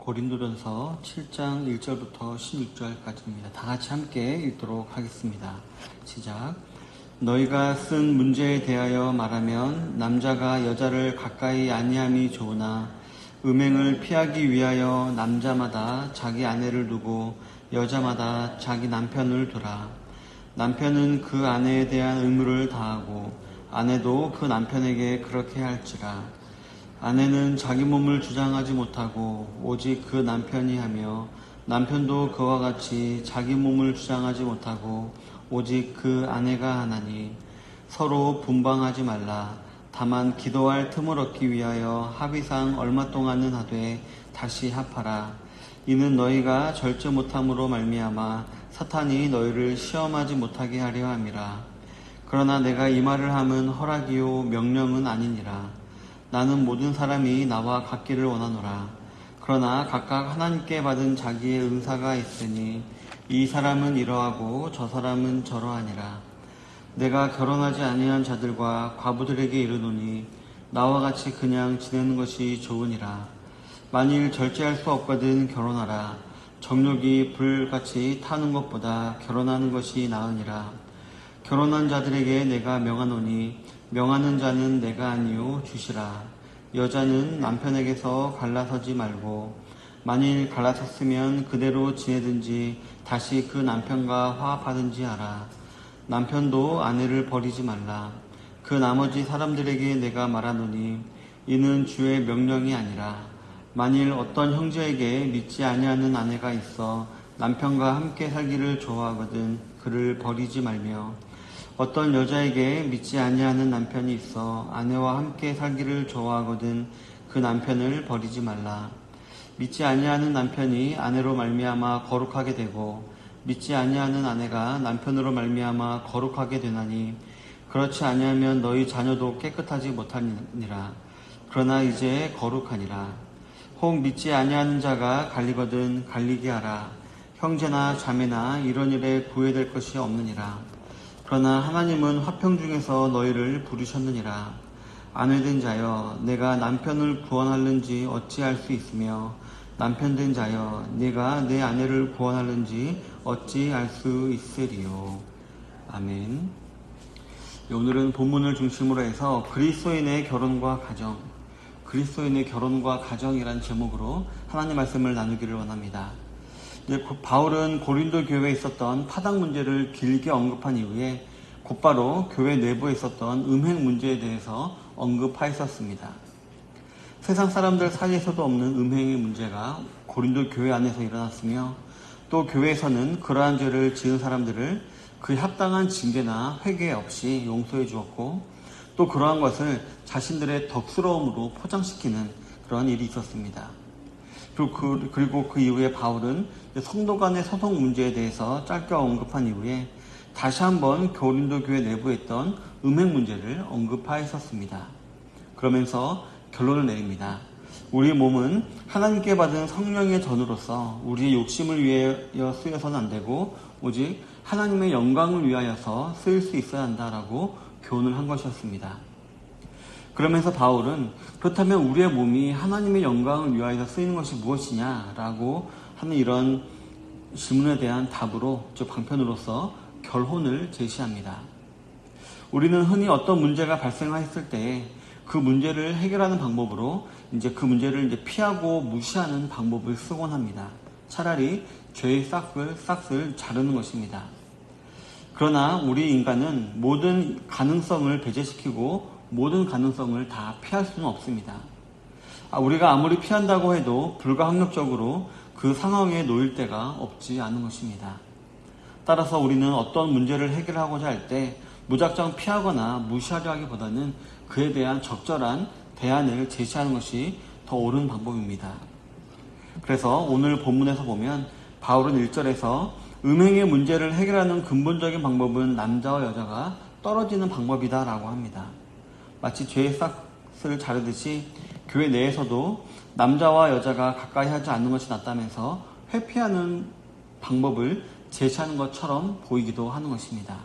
고린도전서 7장 1절부터 16절까지입니다. 다 같이 함께 읽도록 하겠습니다. 시작. 너희가 쓴 문제에 대하여 말하면 남자가 여자를 가까이 아니함이 좋으나 음행을 피하기 위하여 남자마다 자기 아내를 두고 여자마다 자기 남편을 두라. 남편은 그 아내에 대한 의무를 다하고 아내도 그 남편에게 그렇게 할지라. 아내는 자기 몸을 주장하지 못하고 오직 그 남편이 하며 남편도 그와 같이 자기 몸을 주장하지 못하고 오직 그 아내가 하나니 서로 분방하지 말라. 다만 기도할 틈을 얻기 위하여 합의상 얼마 동안은 하되 다시 합하라. 이는 너희가 절제 못함으로 말미암아 사탄이 너희를 시험하지 못하게 하려 함이라. 그러나 내가 이 말을 함은 허락이요 명령은 아니니라. 나는 모든 사람이 나와 같기를 원하노라. 그러나 각각 하나님께 받은 자기의 은사가 있으니 이 사람은 이러하고 저 사람은 저러하니라. 내가 결혼하지 아니한 자들과 과부들에게 이르노니 나와 같이 그냥 지내는 것이 좋으니라. 만일 절제할 수 없거든 결혼하라. 정욕이 불같이 타는 것보다 결혼하는 것이 나으니라. 결혼한 자들에게 내가 명하노니 명하는 자는 내가 아니요 주시라. 여자는 남편에게서 갈라서지 말고 만일 갈라섰으면 그대로 지내든지 다시 그 남편과 화합하든지 하라. 남편도 아내를 버리지 말라. 그 나머지 사람들에게 내가 말하노니 이는 주의 명령이 아니라 만일 어떤 형제에게 믿지 아니하는 아내가 있어 남편과 함께 살기를 좋아하거든 그를 버리지 말며 어떤 여자에게 믿지 아니하는 남편이 있어 아내와 함께 살기를 좋아하거든 그 남편을 버리지 말라. 믿지 아니하는 남편이 아내로 말미암아 거룩하게 되고 믿지 아니하는 아내가 남편으로 말미암아 거룩하게 되나니 그렇지 아니하면 너희 자녀도 깨끗하지 못하니라. 그러나 이제 거룩하니라. 혹 믿지 아니하는 자가 갈리거든 갈리게 하라. 형제나 자매나 이런 일에 구애될 것이 없느니라. 그러나 하나님은 화평 중에서 너희를 부르셨느니라. 아내된 자여 내가 남편을 구원하는지 어찌 알 수 있으며 남편된 자여 내가 내 아내를 구원하는지 어찌 알 수 있으리요. 아멘. 오늘은 본문을 중심으로 해서 그리스도인의 결혼과 가정이란 제목으로 하나님 말씀을 나누기를 원합니다. 바울은 고린도 교회에 있었던 파당 문제를 길게 언급한 이후에 곧바로 교회 내부에 있었던 음행 문제에 대해서 언급하였었습니다. 세상 사람들 사이에서도 없는 음행의 문제가 고린도 교회 안에서 일어났으며 또 교회에서는 그러한 죄를 지은 사람들을 그 합당한 징계나 회개 없이 용서해 주었고 또 그러한 것을 자신들의 덕스러움으로 포장시키는 그런 일이 있었습니다. 그리고 그 이후에 바울은 성도 간의 소송 문제에 대해서 짧게 언급한 이후에 다시 한번 고린도 교회 내부에 있던 음행 문제를 언급하였었습니다. 그러면서 결론을 내립니다. 우리의 몸은 하나님께 받은 성령의 전으로서 우리의 욕심을 위하여 쓰여서는 안 되고 오직 하나님의 영광을 위하여서 쓰일 수 있어야 한다라고 교훈을 한 것이었습니다. 그러면서 바울은 그렇다면 우리의 몸이 하나님의 영광을 위하여 쓰이는 것이 무엇이냐라고 하는 이런 질문에 대한 답으로 즉 방편으로서 결혼을 제시합니다. 우리는 흔히 어떤 문제가 발생했을 때 그 문제를 해결하는 방법으로 그 문제를 피하고 무시하는 방법을 쓰곤 합니다. 차라리 죄의 싹을 자르는 것입니다. 그러나 우리 인간은 모든 가능성을 배제시키고 모든 가능성을 다 피할 수는 없습니다. 우리가 아무리 피한다고 해도 불가항력적으로 그 상황에 놓일 때가 없지 않은 것입니다. 따라서 우리는 어떤 문제를 해결하고자 할 때 무작정 피하거나 무시하려 하기보다는 그에 대한 적절한 대안을 제시하는 것이 더 옳은 방법입니다. 그래서 오늘 본문에서 보면 바울은 1절에서 음행의 문제를 해결하는 근본적인 방법은 남자와 여자가 떨어지는 방법이다 라고 합니다. 마치 죄의 싹을 자르듯이 교회 내에서도 남자와 여자가 가까이 하지 않는 것이 낫다면서 회피하는 방법을 제시하는 것처럼 보이기도 하는 것입니다.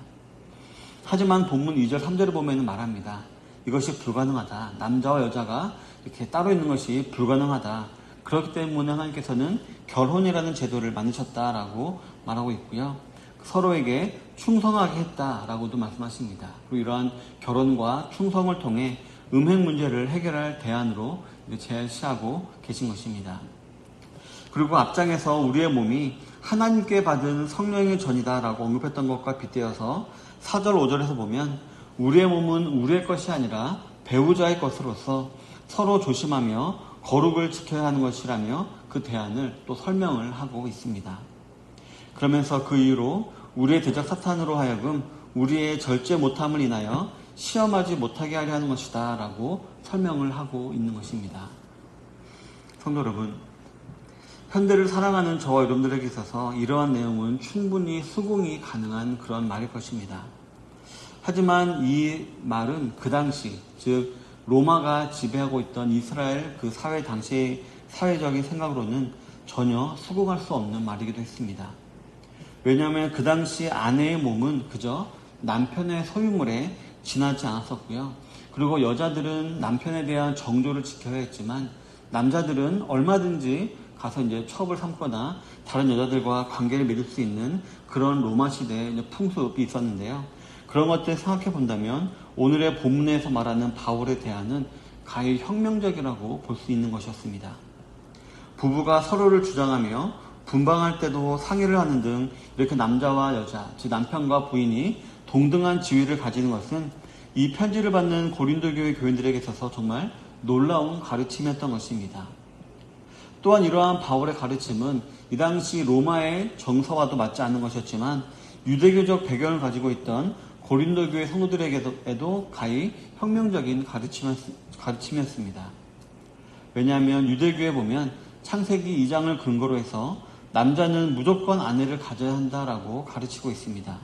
하지만 본문 2절, 3절을 보면 말합니다. 이것이 불가능하다. 남자와 여자가 이렇게 따로 있는 것이 불가능하다. 그렇기 때문에 하나님께서는 결혼이라는 제도를 만드셨다라고 말하고 있고요. 서로에게 충성하게 했다라고도 말씀하십니다. 그리고 이러한 결혼과 충성을 통해 음행 문제를 해결할 대안으로 제시하고 계신 것입니다. 그리고 앞장에서 우리의 몸이 하나님께 받은 성령의 전이다라고 언급했던 것과 빗대어서 4절 5절에서 보면 우리의 몸은 우리의 것이 아니라 배우자의 것으로서 서로 조심하며 거룩을 지켜야 하는 것이라며 그 대안을 또 설명을 하고 있습니다. 그러면서 그 이유로 우리의 대적 사탄으로 하여금 우리의 절제 못함을 인하여 시험하지 못하게 하려 하는 것이다 라고 설명을 하고 있는 것입니다. 성도 여러분, 현대를 사랑하는 저와 여러분들에게 있어서 이러한 내용은 충분히 수긍이 가능한 그런 말일 것입니다. 하지만 이 말은 그 당시, 즉 로마가 지배하고 있던 이스라엘 그 사회 당시의 사회적인 생각으로는 전혀 수긍할 수 없는 말이기도 했습니다. 왜냐하면 그 당시 아내의 몸은 그저 남편의 소유물에 지나지 않았었고요. 그리고 여자들은 남편에 대한 정조를 지켜야 했지만 남자들은 얼마든지 가서 이제 첩을 삼거나 다른 여자들과 관계를 맺을 수 있는 그런 로마 시대의 풍습이 있었는데요. 그런 것들을 생각해 본다면 오늘의 본문에서 말하는 바울에 대한은 가히 혁명적이라고 볼 수 있는 것이었습니다. 부부가 서로를 주장하며 분방할 때도 상의를 하는 등 이렇게 남자와 여자, 즉 남편과 부인이 동등한 지위를 가지는 것은 이 편지를 받는 고린도 교회 교인들에게 있어서 정말 놀라운 가르침이었던 것입니다. 또한 이러한 바울의 가르침은 이 당시 로마의 정서와도 맞지 않는 것이었지만 유대교적 배경을 가지고 있던 고린도 교회 성도들에게도 가히 혁명적인 가르침이었습니다. 왜냐하면 유대교에 보면 창세기 2장을 근거로 해서 남자는 무조건 아내를 가져야 한다라고 가르치고 있습니다.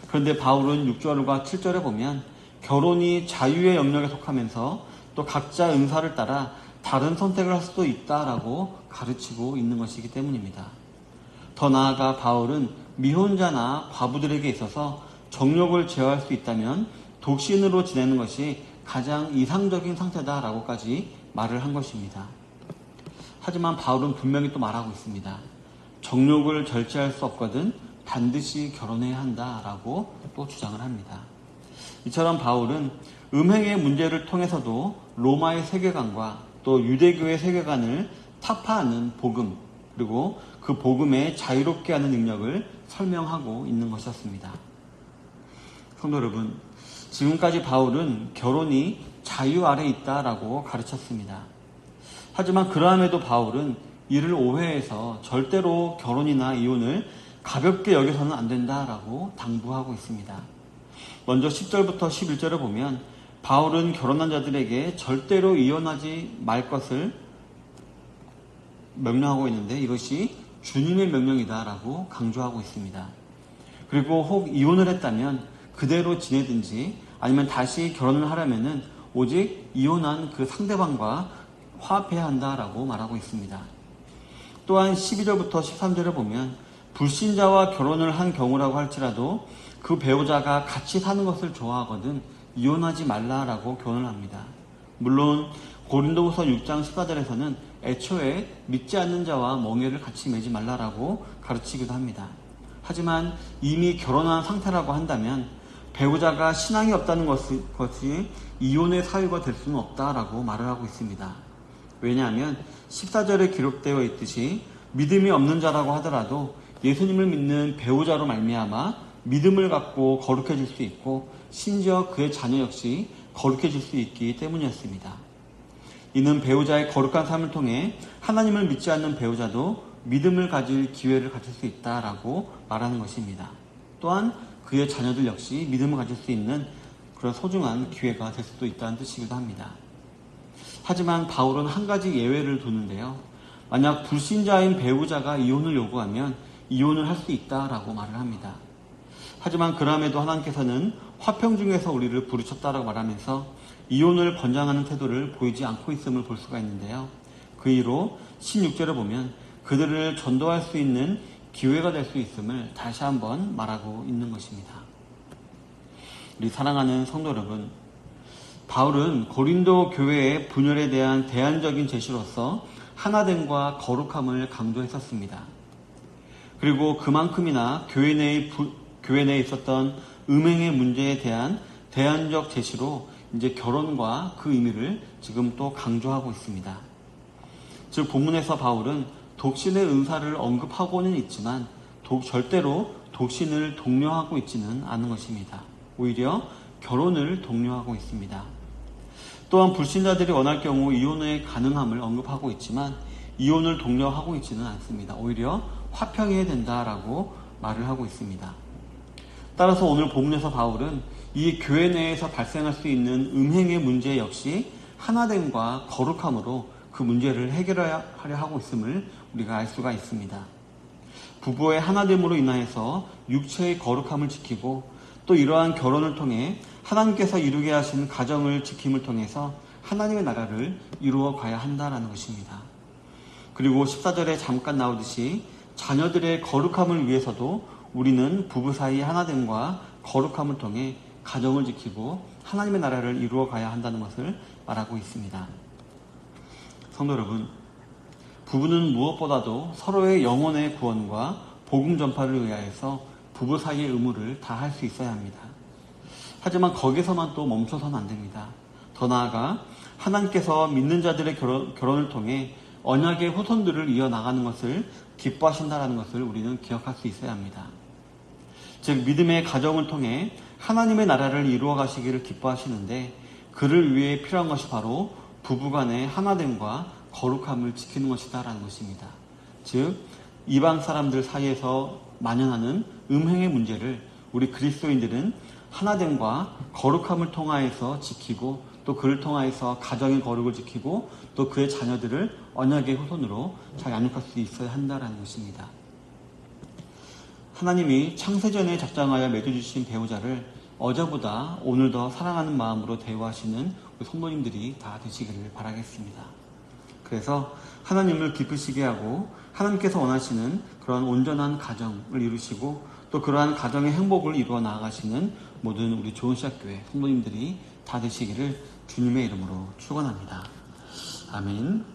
그런데 바울은 6절과 7절에 보면 결혼이 자유의 영역에 속하면서 또 각자 은사를 따라 다른 선택을 할 수도 있다라고 가르치고 있는 것이기 때문입니다. 더 나아가 바울은 미혼자나 과부들에게 있어서 정욕을 제어할 수 있다면 독신으로 지내는 것이 가장 이상적인 상태다라고까지 말을 한 것입니다. 하지만 바울은 분명히 또 말하고 있습니다. 정욕을 절제할 수 없거든 반드시 결혼해야 한다라고 또 주장을 합니다. 이처럼 바울은 음행의 문제를 통해서도 로마의 세계관과 또 유대교의 세계관을 타파하는 복음, 그리고 그 복음에 자유롭게 하는 능력을 설명하고 있는 것이었습니다. 성도 여러분, 지금까지 바울은 결혼이 자유 아래 있다라고 가르쳤습니다. 하지만 그러함에도 바울은 이를 오해해서 절대로 결혼이나 이혼을 가볍게 여겨서는 안 된다라고 당부하고 있습니다. 먼저 10절부터 11절을 보면 바울은 결혼한 자들에게 절대로 이혼하지 말 것을 명령하고 있는데 이것이 주님의 명령이다라고 강조하고 있습니다. 그리고 혹 이혼을 했다면 그대로 지내든지 아니면 다시 결혼을 하려면은 오직 이혼한 그 상대방과 화합해야 한다라고 말하고 있습니다. 또한 12절부터 13절에 보면 불신자와 결혼을 한 경우라고 할지라도 그 배우자가 같이 사는 것을 좋아하거든 이혼하지 말라라고 교훈을 합니다. 물론 고린도후서 6장 14절에서는 애초에 믿지 않는 자와 멍에를 같이 매지 말라라고 가르치기도 합니다. 하지만 이미 결혼한 상태라고 한다면 배우자가 신앙이 없다는 것이 이혼의 사유가 될 수는 없다라고 말을 하고 있습니다. 왜냐하면 14절에 기록되어 있듯이 믿음이 없는 자라고 하더라도 예수님을 믿는 배우자로 말미암아 믿음을 갖고 거룩해질 수 있고 심지어 그의 자녀 역시 거룩해질 수 있기 때문이었습니다. 이는 배우자의 거룩한 삶을 통해 하나님을 믿지 않는 배우자도 믿음을 가질 기회를 가질 수 있다라고 말하는 것입니다. 또한 그의 자녀들 역시 믿음을 가질 수 있는 그런 소중한 기회가 될 수도 있다는 뜻이기도 합니다. 하지만 바울은 한 가지 예외를 두는데요. 만약 불신자인 배우자가 이혼을 요구하면 이혼을 할 수 있다라고 말을 합니다. 하지만 그럼에도 하나님께서는 화평 중에서 우리를 부르셨다라고 말하면서 이혼을 권장하는 태도를 보이지 않고 있음을 볼 수가 있는데요. 그 이후로 16절에 보면 그들을 전도할 수 있는 기회가 될 수 있음을 다시 한번 말하고 있는 것입니다. 우리 사랑하는 성도 여러분, 바울은 고린도 교회의 분열에 대한 대안적인 제시로서 하나됨과 거룩함을 강조했었습니다. 그리고 그만큼이나 교회 내에 있었던 음행의 문제에 대한 대안적 제시로 이제 결혼과 그 의미를 지금 또 강조하고 있습니다. 즉 본문에서 바울은 독신의 은사를 언급하고는 있지만 절대로 독신을 독려하고 있지는 않은 것입니다. 오히려 결혼을 독려하고 있습니다. 또한 불신자들이 원할 경우 이혼의 가능함을 언급하고 있지만 이혼을 독려하고 있지는 않습니다. 오히려 화평해야 된다라고 말을 하고 있습니다. 따라서 오늘 본문에서 바울은 이 교회 내에서 발생할 수 있는 음행의 문제 역시 하나됨과 거룩함으로 그 문제를 해결하려 하고 있음을 우리가 알 수가 있습니다. 부부의 하나됨으로 인하여서 육체의 거룩함을 지키고 또 이러한 결혼을 통해 하나님께서 이루게 하신 가정을 지킴을 통해서 하나님의 나라를 이루어 가야 한다는 것입니다. 그리고 14절에 잠깐 나오듯이 자녀들의 거룩함을 위해서도 우리는 부부 사이 하나됨과 거룩함을 통해 가정을 지키고 하나님의 나라를 이루어 가야 한다는 것을 말하고 있습니다. 성도 여러분, 부부는 무엇보다도 서로의 영혼의 구원과 복음 전파를 위하여서 부부 사이의 의무를 다할 수 있어야 합니다. 하지만 거기서만 또 멈춰서는 안 됩니다. 더 나아가 하나님께서 믿는 자들의 결혼을 통해 언약의 후손들을 이어나가는 것을 기뻐하신다는 것을 우리는 기억할 수 있어야 합니다. 즉 믿음의 가정을 통해 하나님의 나라를 이루어 가시기를 기뻐하시는데 그를 위해 필요한 것이 바로 부부간의 하나됨과 거룩함을 지키는 것이다라는 것입니다. 즉 이방 사람들 사이에서 만연하는 음행의 문제를 우리 그리스도인들은 하나됨과 거룩함을 통하여서 지키고 또 그를 통하여서 가정의 거룩을 지키고 또 그의 자녀들을 언약의 후손으로 잘 양육할 수 있어야 한다는 것입니다. 하나님이 창세전에 작정하여 맺어주신 배우자를 어제보다 오늘 더 사랑하는 마음으로 대우하시는 우리 성도님들이 다 되시기를 바라겠습니다. 그래서 하나님을 기쁘시게 하고 하나님께서 원하시는 그러한 온전한 가정을 이루시고 또 그러한 가정의 행복을 이루어 나아가시는 모든 우리 좋은시작교회 성도님들이 다 되시기를 주님의 이름으로 축원합니다. 아멘.